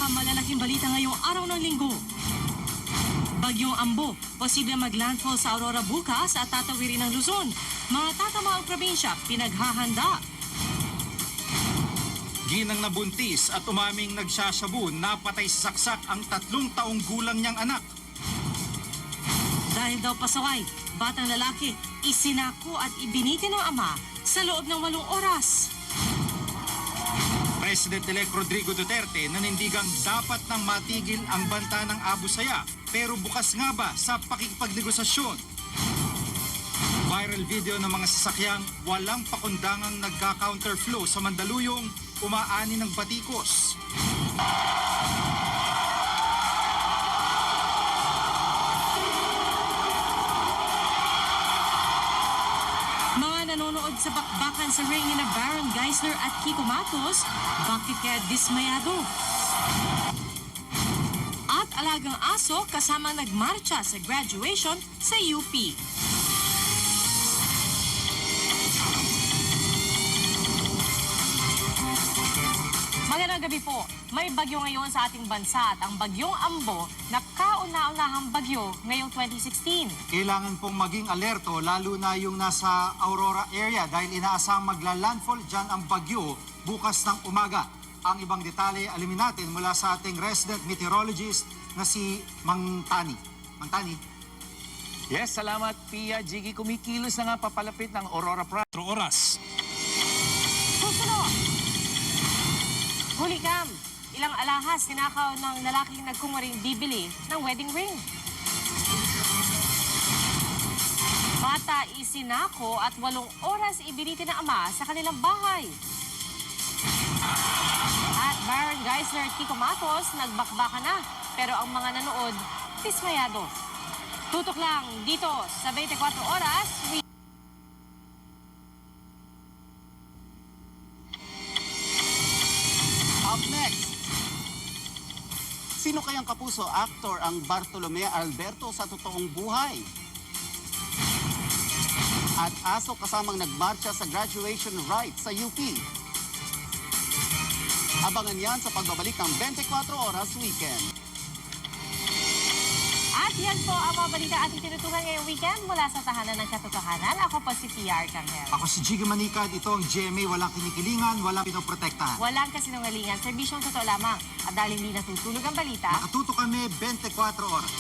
pinakamalalaking balita ngayong araw ng linggo. Bagyong Ambo, posible maglandfall sa Aurora bukas at tatawirin ng Luzon. Mga tatamaang probinsya, pinaghahanda. Ginang nabuntis at umaming nagsasyabu, napatay sa saksak ang 3 taong gulang niyang anak. Dahil daw pasaway, batang lalaki, isinako at ibiniti ng ama sa loob ng 8 oras. President-elect Rodrigo Duterte nanindigang dapat nang matigil ang banta ng Abu Sayyaf, pero bukas nga ba sa pakikipagnegosasyon? Viral video ng mga sasakyang walang pakundangang nagka-counterflow sa Mandaluyong, umaani ng batikos. Nanonood sa bakbakan sa ring ni na Baron Geisler at Kiko Matos, bakit kaya dismayado? At alagang aso kasama nagmarcha sa graduation sa UP. Magandang gabi po. May bagyo ngayon sa ating bansa at ang bagyong Ambo na kauna-unahang bagyo ngayong 2016. Kailangan pong maging alerto lalo na yung nasa Aurora area dahil inaasang magla-landfall dyan ang bagyo bukas ng umaga. Ang ibang detalye alamin natin mula sa ating resident meteorologist na si Mang Tani. Mang Tani. Yes, salamat Pia. Jiggy, kumikilos na nga papalapit ng Aurora 4 oras. Susunod! Huli cam, ilang alahas tinakaw ng lalaking nagkunwaring bibili ng wedding ring. Bata isinako at 8 oras ibiniti ng ama sa kanilang bahay. At Baron Geisler at Kiko Matos nagbakbaka na, pero ang mga nanood, dismayado. Tutok lang dito sa 24 oras. Up next, sino kayang kapuso actor ang Bartolome Alberto sa totoong buhay? At aso kasamang nagmarcha sa graduation rites sa UP. Abangan yan sa pagbabalik ng 24 Oras Weekend. At yan po ang mga balita ating tinutukan ngayong weekend mula sa Tahanan ng Katotohanan. Ako po si PR Canghel. Ako si Jiggy Manicad, ito ang GMA, walang kinikilingan, walang pinoprotektahan. Walang kasinungalingan, serbisyong totoo lamang. At dahil hindi natutulog ang balita, Nakatuto kami 24 oras.